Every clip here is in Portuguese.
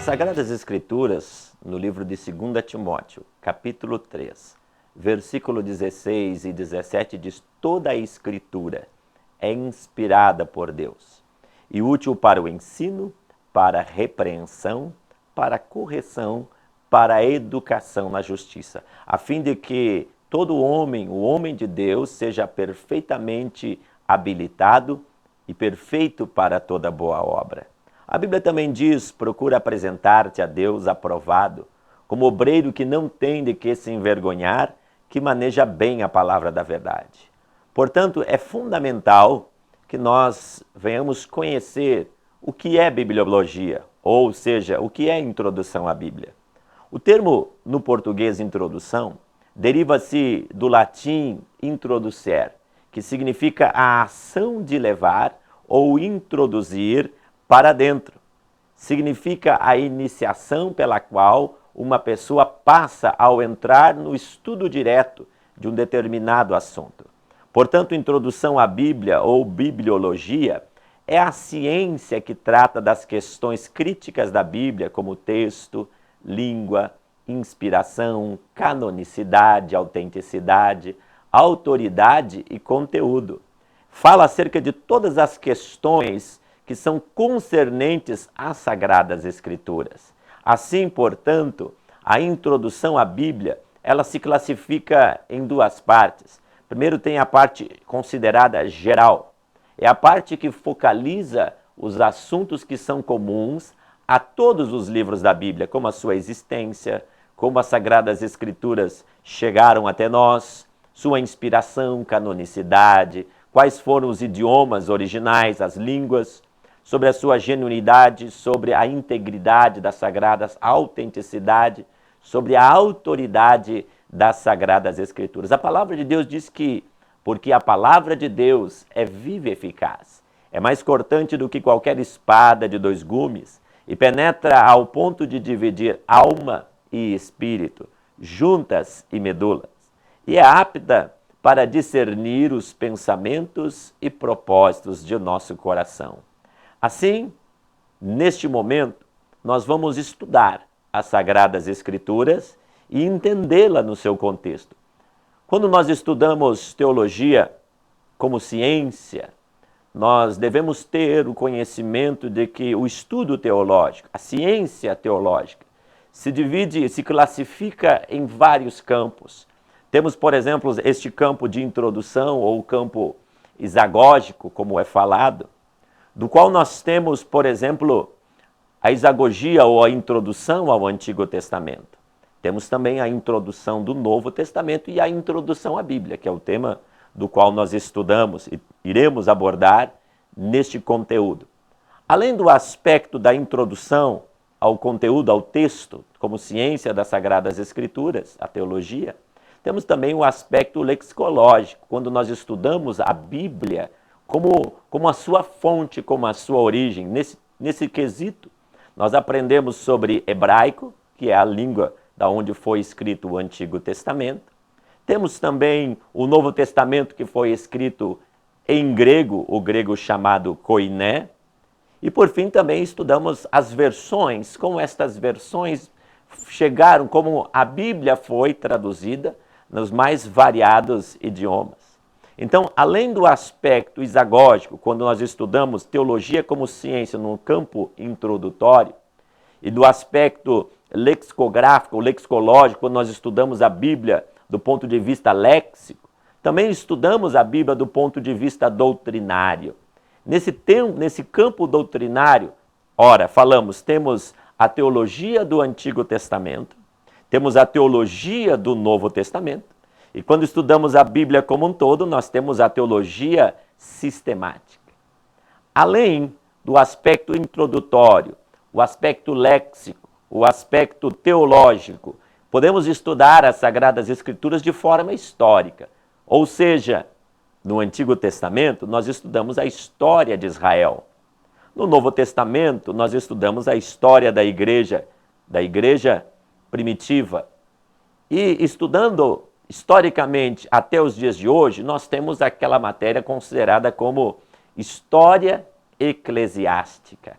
Sagradas Escrituras, no livro de 2 Timóteo, capítulo 3, versículo 16 e 17, diz: toda a Escritura é inspirada por Deus e útil para o ensino, para a repreensão, para a correção, para a educação na justiça, a fim de que todo homem, o homem de Deus, seja perfeitamente habilitado e perfeito para toda boa obra. A Bíblia também diz: procura apresentar-te a Deus aprovado, como obreiro que não tem de que se envergonhar, que maneja bem a palavra da verdade. Portanto, é fundamental que nós venhamos conhecer o que é bibliologia, ou seja, o que é introdução à Bíblia. O termo no português introdução deriva-se do latim introducer, que significa a ação de levar ou introduzir para dentro. Significa a iniciação pela qual uma pessoa passa ao entrar no estudo direto de um determinado assunto. Portanto, introdução à Bíblia ou bibliologia é a ciência que trata das questões críticas da Bíblia, como texto, língua, inspiração, canonicidade, autenticidade, autoridade e conteúdo. Fala acerca de todas as questões que são concernentes às Sagradas Escrituras. Assim, portanto, a introdução à Bíblia, ela se classifica em duas partes. Primeiro tem a parte considerada geral. É a parte que focaliza os assuntos que são comuns a todos os livros da Bíblia, como a sua existência, como as Sagradas Escrituras chegaram até nós, sua inspiração, canonicidade, quais foram os idiomas originais, as línguas, sobre a sua genuinidade, sobre a integridade das Sagradas, a autenticidade, sobre a autoridade das Sagradas Escrituras. A palavra de Deus diz que, porque a palavra de Deus é viva e eficaz, é mais cortante do que qualquer espada de dois gumes e penetra ao ponto de dividir alma e espírito, juntas e medulas, e é apta para discernir os pensamentos e propósitos de nosso coração. Assim, neste momento, nós vamos estudar as Sagradas Escrituras e entendê-la no seu contexto. Quando nós estudamos teologia como ciência, nós devemos ter o conhecimento de que o estudo teológico, a ciência teológica, se classifica em vários campos. Temos, por exemplo, este campo de introdução ou campo isagógico, como é falado, do qual nós temos, por exemplo, a isagogia ou a introdução ao Antigo Testamento. Temos também a introdução do Novo Testamento e a introdução à Bíblia, que é o tema do qual nós estudamos e iremos abordar neste conteúdo. Além do aspecto da introdução ao conteúdo, ao texto, como ciência das Sagradas Escrituras, a teologia, temos também o aspecto lexicológico, quando nós estudamos a Bíblia como a sua fonte, como a sua origem. Nesse quesito, nós aprendemos sobre hebraico, que é a língua da onde foi escrito o Antigo Testamento. Temos também o Novo Testamento, que foi escrito em grego, o grego chamado koiné. E por fim também estudamos as versões, como estas versões chegaram, como a Bíblia foi traduzida nos mais variados idiomas. Então, além do aspecto isagógico, quando nós estudamos teologia como ciência no campo introdutório, e do aspecto lexicográfico, lexicológico, quando nós estudamos a Bíblia do ponto de vista léxico, também estudamos a Bíblia do ponto de vista doutrinário. Nesse campo doutrinário, temos a teologia do Antigo Testamento, temos a teologia do Novo Testamento, e quando estudamos a Bíblia como um todo, nós temos a teologia sistemática. Além do aspecto introdutório, o aspecto léxico, o aspecto teológico, podemos estudar as Sagradas Escrituras de forma histórica. Ou seja, no Antigo Testamento, nós estudamos a história de Israel. No Novo Testamento, nós estudamos a história da igreja primitiva. E estudando historicamente até os dias de hoje, nós temos aquela matéria considerada como história eclesiástica.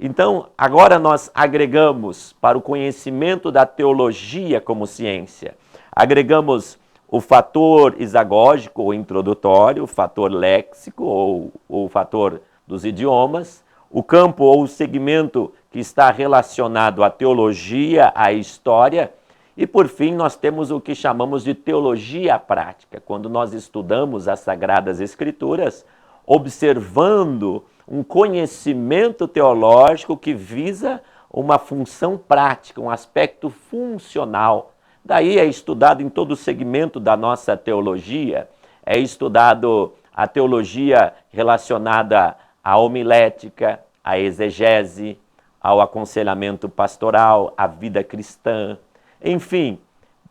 Então, agora nós agregamos para o conhecimento da teologia como ciência, agregamos o fator isagógico ou introdutório, o fator léxico ou o fator dos idiomas, o campo ou o segmento que está relacionado à teologia, à história, e por fim nós temos o que chamamos de teologia prática, quando nós estudamos as Sagradas Escrituras, observando um conhecimento teológico que visa uma função prática, um aspecto funcional. Daí é estudado em todo o segmento da nossa teologia, é estudado a teologia relacionada à homilética, à exegese, ao aconselhamento pastoral, à vida cristã. Enfim,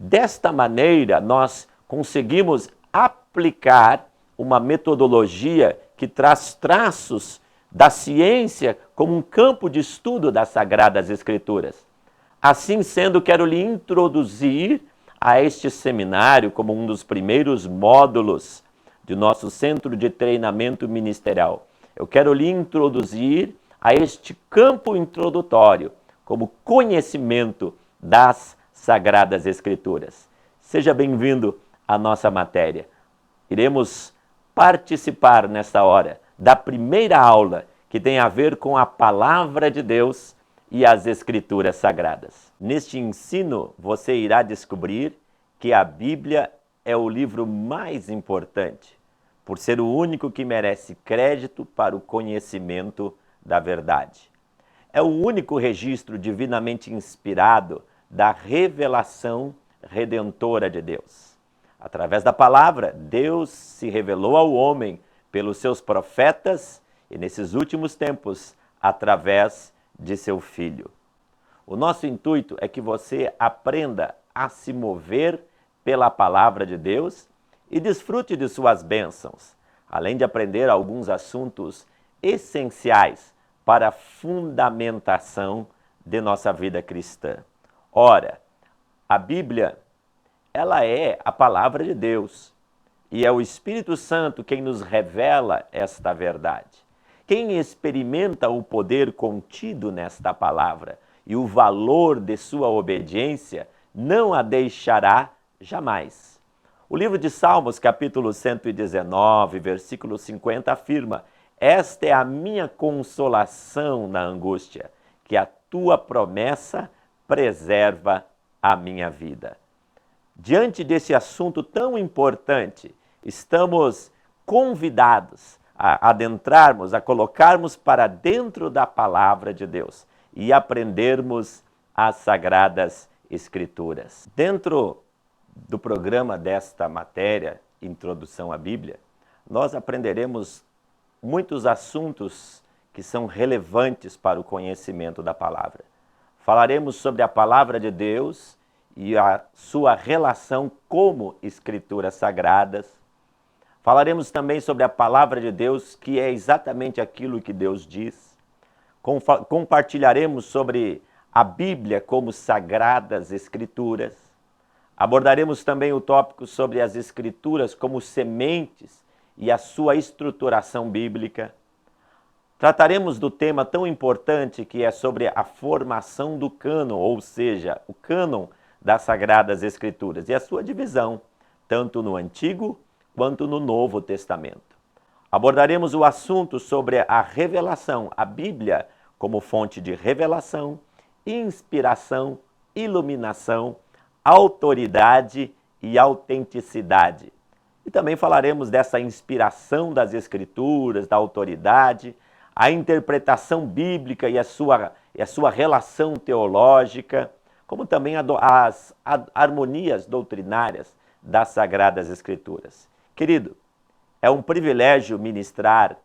desta maneira nós conseguimos aplicar uma metodologia que traz traços da ciência como um campo de estudo das Sagradas Escrituras. Assim sendo, quero lhe introduzir a este seminário como um dos primeiros módulos de nosso Centro de Treinamento Ministerial. Eu quero lhe introduzir a este campo introdutório como conhecimento das Sagradas Escrituras. Seja bem-vindo à nossa matéria. Iremos participar nesta hora da primeira aula que tem a ver com a Palavra de Deus e as Escrituras Sagradas. Neste ensino, você irá descobrir que a Bíblia é o livro mais importante, por ser o único que merece crédito para o conhecimento da verdade. É o único registro divinamente inspirado da revelação redentora de Deus. Através da palavra, Deus se revelou ao homem pelos seus profetas e, nesses últimos tempos, através de seu Filho. O nosso intuito é que você aprenda a se mover pela palavra de Deus e desfrute de suas bênçãos, além de aprender alguns assuntos essenciais para a fundamentação de nossa vida cristã. Ora, a Bíblia, ela é a palavra de Deus e é o Espírito Santo quem nos revela esta verdade. Quem experimenta o poder contido nesta palavra e o valor de sua obediência, não a deixará jamais. O livro de Salmos, capítulo 119, versículo 50, afirma: esta é a minha consolação na angústia, que a tua promessa preserva a minha vida. Diante desse assunto tão importante, estamos convidados a adentrarmos, a colocarmos para dentro da palavra de Deus e aprendermos as Sagradas Escrituras. Dentro do programa desta matéria, Introdução à Bíblia, nós aprenderemos muitos assuntos que são relevantes para o conhecimento da palavra. Falaremos sobre a palavra de Deus e a sua relação como Escrituras Sagradas. Falaremos também sobre a palavra de Deus, que é exatamente aquilo que Deus diz. Compartilharemos sobre a Bíblia como Sagradas Escrituras. Abordaremos também o tópico sobre as Escrituras como sementes e a sua estruturação bíblica. Trataremos do tema tão importante que é sobre a formação do cânon, ou seja, o cânon das Sagradas Escrituras e a sua divisão, tanto no Antigo quanto no Novo Testamento. Abordaremos o assunto sobre a revelação, a Bíblia como fonte de revelação, inspiração, iluminação, autoridade e autenticidade. E também falaremos dessa inspiração das Escrituras, da autoridade, a interpretação bíblica e a sua relação teológica, como também as harmonias doutrinárias das Sagradas Escrituras. Querido, é um privilégio ministrar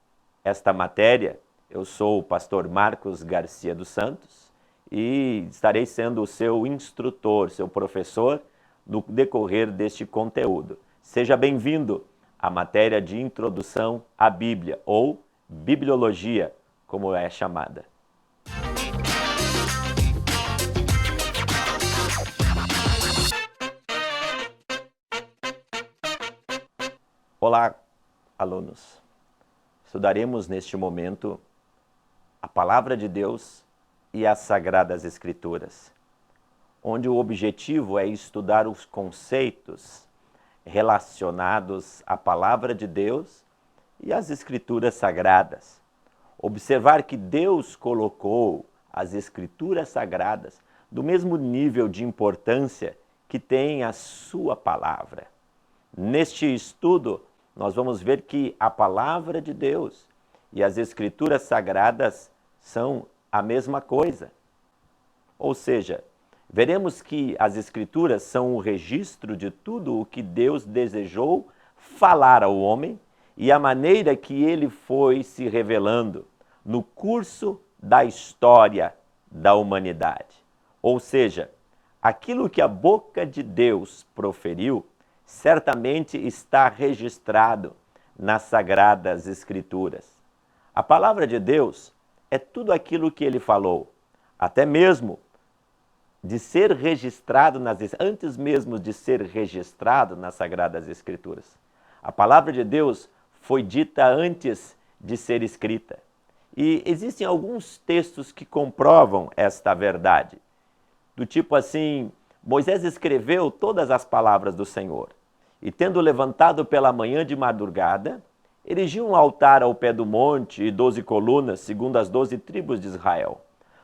esta matéria. Eu sou o pastor Marcos Garcia dos Santos e estarei sendo o seu instrutor, seu professor, no decorrer deste conteúdo. Seja bem-vindo à matéria de Introdução à Bíblia, ou Bibliologia, como é chamada. Olá, alunos. Estudaremos neste momento a Palavra de Deus e as Sagradas Escrituras, onde o objetivo é estudar os conceitos relacionados à Palavra de Deus e às Escrituras Sagradas. Observar que Deus colocou as Escrituras Sagradas do mesmo nível de importância que tem a sua palavra. Neste estudo, nós vamos ver que a Palavra de Deus e as Escrituras Sagradas são a mesma coisa. Ou seja, veremos que as Escrituras são o registro de tudo o que Deus desejou falar ao homem e a maneira que ele foi se revelando no curso da história da humanidade. Ou seja, aquilo que a boca de Deus proferiu certamente está registrado nas Sagradas Escrituras. A palavra de Deus é tudo aquilo que ele falou, até mesmo de ser registrado antes mesmo de ser registrado nas Sagradas Escrituras. A palavra de Deus foi dita antes de ser escrita. E existem alguns textos que comprovam esta verdade. Do tipo assim, Moisés escreveu todas as palavras do Senhor. E tendo levantado pela manhã de madrugada, erigiu um altar ao pé do monte e 12 colunas, segundo as 12 tribos de Israel.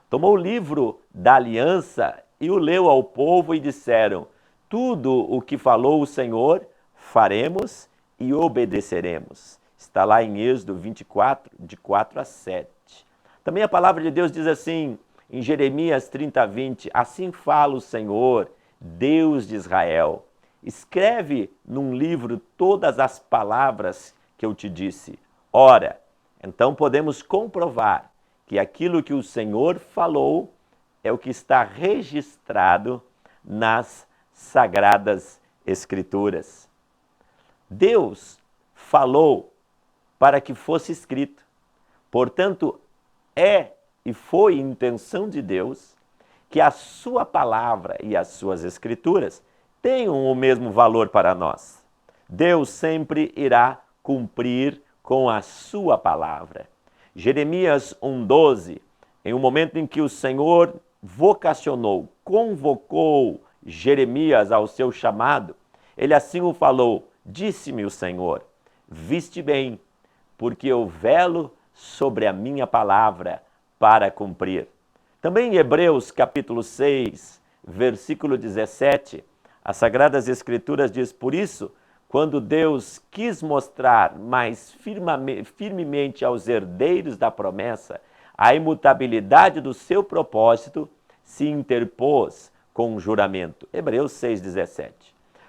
Tomou o livro da aliança e o leu ao povo e disseram: tudo o que falou o Senhor, faremos e obedeceremos. Está lá em Êxodo 24, de 4 a 7. Também a palavra de Deus diz assim, em Jeremias 30, 20, assim fala o Senhor, Deus de Israel. Escreve num livro todas as palavras que eu te disse. Ora, então podemos comprovar que aquilo que o Senhor falou é o que está registrado nas Sagradas Escrituras. Deus falou para que fosse escrito. Portanto, é e foi intenção de Deus que a sua palavra e as suas escrituras tenham o mesmo valor para nós. Deus sempre irá cumprir com a sua palavra. Jeremias 1,12, em um momento em que o Senhor vocacionou, convocou Jeremias ao seu chamado, ele assim o falou: disse-me o Senhor, viste bem, porque eu velo sobre a minha palavra para cumprir. Também em Hebreus capítulo 6, versículo 17, as Sagradas Escrituras diz: por isso, quando Deus quis mostrar mais firmemente aos herdeiros da promessa a imutabilidade do seu propósito, se interpôs com um juramento. Hebreus 6,17.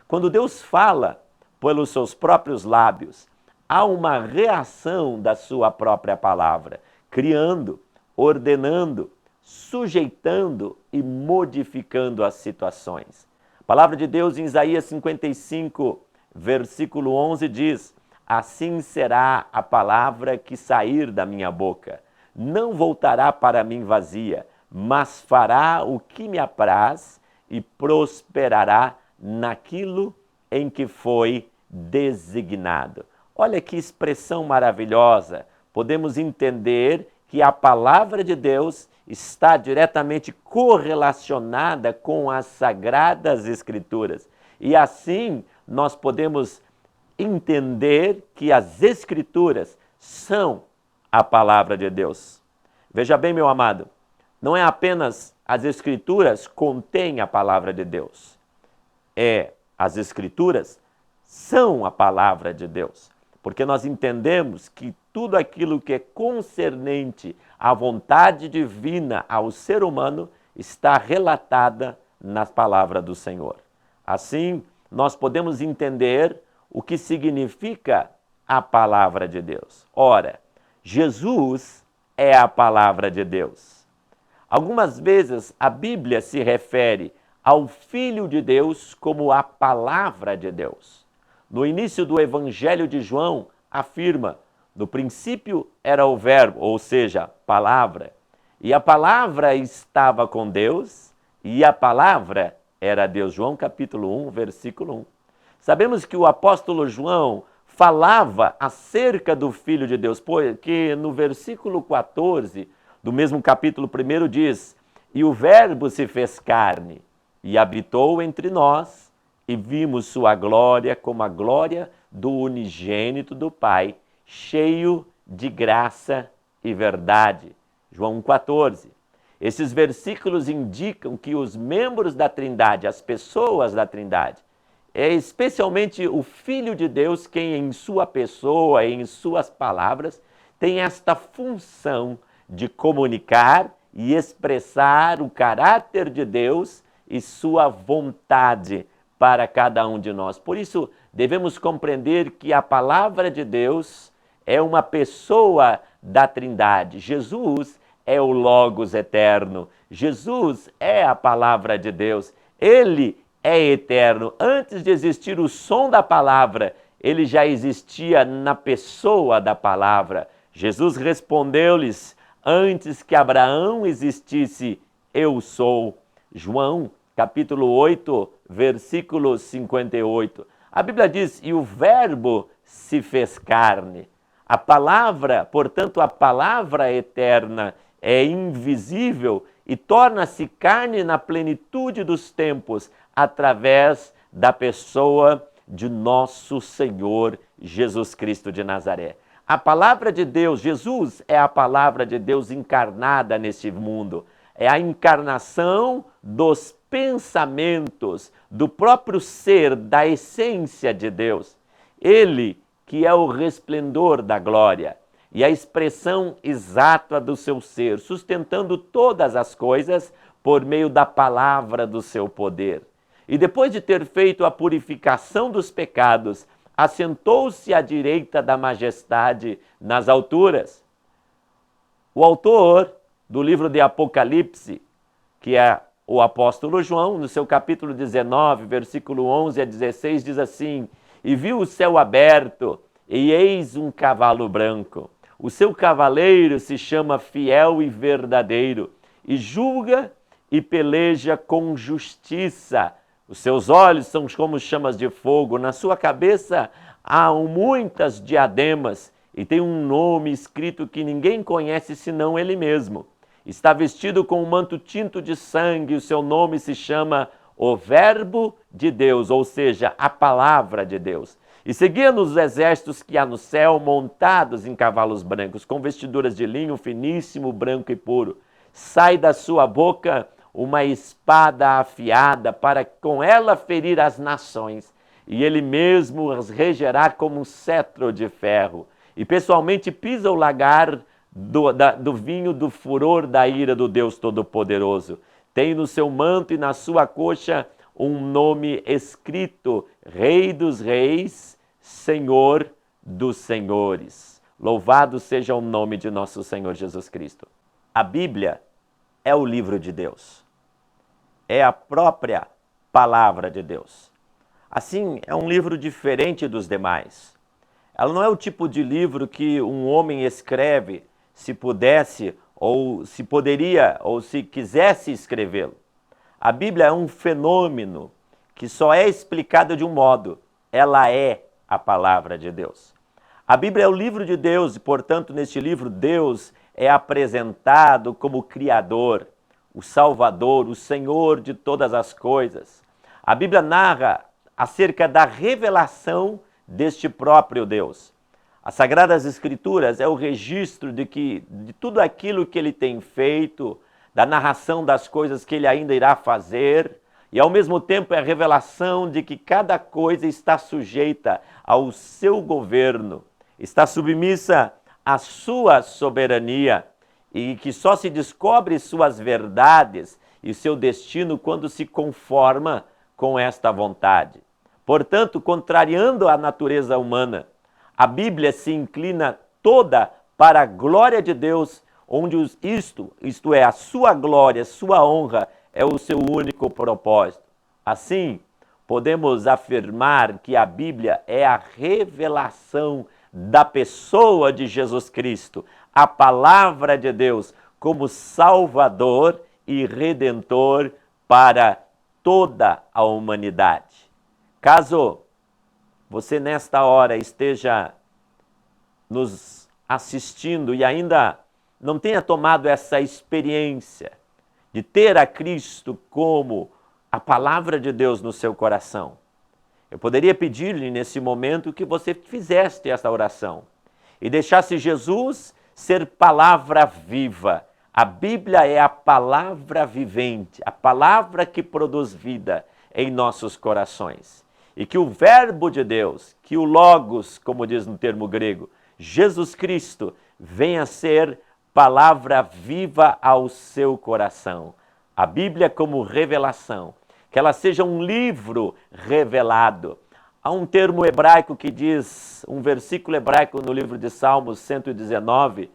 Quando Deus fala pelos seus próprios lábios, há uma reação da sua própria palavra, criando, ordenando, sujeitando e modificando as situações. A palavra de Deus em Isaías 55, versículo 11 diz: assim será a palavra que sair da minha boca. Não voltará para mim vazia, mas fará o que me apraz e prosperará naquilo em que foi designado. Olha que expressão maravilhosa. Podemos entender que a palavra de Deus está diretamente correlacionada com as Sagradas Escrituras. E assim nós podemos entender que as Escrituras são a palavra de Deus. Veja bem, meu amado, não é apenas as Escrituras contêm a palavra de Deus. As Escrituras são a palavra de Deus. Porque nós entendemos que tudo aquilo que é concernente à vontade divina ao ser humano está relatada na palavra do Senhor. Assim, nós podemos entender o que significa a palavra de Deus. Ora, Jesus é a palavra de Deus. Algumas vezes a Bíblia se refere ao Filho de Deus como a palavra de Deus. No início do Evangelho de João, afirma: no princípio era o verbo, ou seja, palavra. E a palavra estava com Deus, e a palavra era Deus. João capítulo 1, versículo 1. Sabemos que o apóstolo João falava acerca do Filho de Deus, porque no versículo 14 do mesmo capítulo 1 diz: "E o Verbo se fez carne e habitou entre nós, e vimos sua glória como a glória do unigênito do Pai, cheio de graça e verdade." João 1,14. Esses versículos indicam que os membros da Trindade, as pessoas da Trindade, é especialmente o Filho de Deus quem em sua pessoa, em suas palavras, tem esta função de comunicar e expressar o caráter de Deus e sua vontade para cada um de nós. Por isso, devemos compreender que a palavra de Deus é uma pessoa da Trindade. Jesus é o Logos eterno. Jesus é a palavra de Deus. Ele é eterno. Antes de existir o som da palavra, ele já existia na pessoa da palavra. Jesus respondeu-lhes: "Antes que Abraão existisse, eu sou." João, capítulo 8, versículo 58. A Bíblia diz: "E o Verbo se fez carne." A palavra, portanto, a palavra eterna é invisível e torna-se carne na plenitude dos tempos através da pessoa de nosso Senhor Jesus Cristo de Nazaré. A palavra de Deus, Jesus é a palavra de Deus encarnada nesse mundo. É a encarnação dos pensamentos, do próprio ser, da essência de Deus. Ele que é o resplendor da glória e a expressão exata do seu ser, sustentando todas as coisas por meio da palavra do seu poder. E depois de ter feito a purificação dos pecados, assentou-se à direita da majestade nas alturas. O autor do livro de Apocalipse, que é o apóstolo João, no seu capítulo 19, versículo 11 a 16, diz assim: "E viu o céu aberto, e eis um cavalo branco. O seu cavaleiro se chama Fiel e Verdadeiro, e julga e peleja com justiça. Os seus olhos são como chamas de fogo, na sua cabeça há muitas diademas, e tem um nome escrito que ninguém conhece senão ele mesmo. Está vestido com um manto tinto de sangue, o seu nome se chama o Verbo de Deus", ou seja, a palavra de Deus. "E seguia-nos os exércitos que há no céu, montados em cavalos brancos, com vestiduras de linho finíssimo, branco e puro. Sai da sua boca uma espada afiada, para com ela ferir as nações, e ele mesmo as regerá como um cetro de ferro. E pessoalmente pisa o lagar do vinho do furor da ira do Deus Todo-Poderoso. Tem no seu manto e na sua coxa um nome escrito: Rei dos Reis, Senhor dos Senhores." Louvado seja o nome de nosso Senhor Jesus Cristo. A Bíblia é o livro de Deus. É a própria palavra de Deus. Assim, é um livro diferente dos demais. Ela não é o tipo de livro que um homem escreve se pudesse, ou se poderia, ou se quisesse escrevê-lo. A Bíblia é um fenômeno que só é explicado de um modo: ela é a palavra de Deus. A Bíblia é o livro de Deus e, portanto, neste livro, Deus é apresentado como o Criador, o Salvador, o Senhor de todas as coisas. A Bíblia narra acerca da revelação deste próprio Deus. As Sagradas Escrituras é o registro de tudo aquilo que ele tem feito, da narração das coisas que ele ainda irá fazer, e ao mesmo tempo é a revelação de que cada coisa está sujeita ao seu governo, está submissa à sua soberania, e que só se descobre suas verdades e seu destino quando se conforma com esta vontade. Portanto, contrariando a natureza humana, a Bíblia se inclina toda para a glória de Deus, onde isto é, a sua glória, sua honra, é o seu único propósito. Assim, podemos afirmar que a Bíblia é a revelação da pessoa de Jesus Cristo, a palavra de Deus, como Salvador e Redentor para toda a humanidade. Caso você nesta hora esteja nos assistindo e ainda não tenha tomado essa experiência de ter a Cristo como a palavra de Deus no seu coração, eu poderia pedir-lhe nesse momento que você fizesse essa oração e deixasse Jesus ser palavra viva. A Bíblia é a palavra vivente, a palavra que produz vida em nossos corações. E que o Verbo de Deus, que o Logos, como diz no termo grego, Jesus Cristo, venha ser palavra viva ao seu coração. A Bíblia como revelação, que ela seja um livro revelado. Há um termo hebraico que diz, um versículo hebraico no livro de Salmos 119,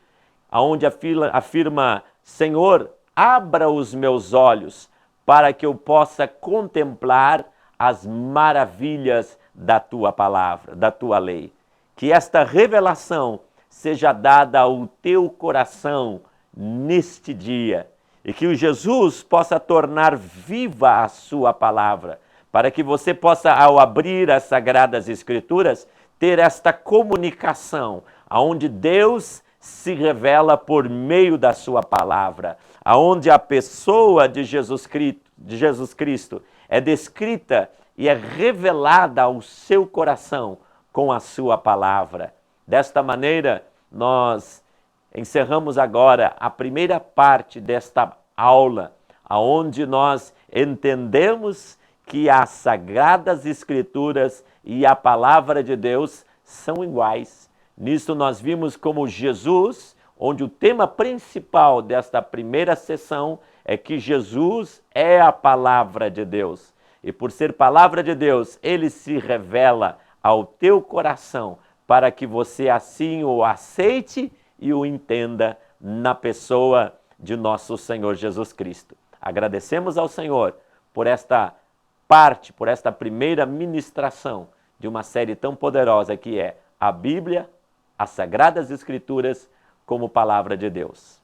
onde afirma, Senhor, abra os meus olhos para que eu possa contemplar as maravilhas da tua palavra, da tua lei. Que esta revelação seja dada ao teu coração neste dia e que o Jesus possa tornar viva a sua palavra, para que você possa, ao abrir as Sagradas Escrituras, ter esta comunicação, onde Deus se revela por meio da sua palavra, onde a pessoa de Jesus Cristo é descrita e é revelada ao seu coração com a sua palavra. Desta maneira, nós encerramos agora a primeira parte desta aula, onde nós entendemos que as Sagradas Escrituras e a Palavra de Deus são iguais. Nisso nós vimos como Jesus, onde o tema principal desta primeira sessão é que Jesus é a Palavra de Deus. E por ser Palavra de Deus, ele se revela ao teu coração para que você assim o aceite e o entenda na pessoa de nosso Senhor Jesus Cristo. Agradecemos ao Senhor por esta parte, por esta primeira ministração de uma série tão poderosa que é a Bíblia, as Sagradas Escrituras como Palavra de Deus.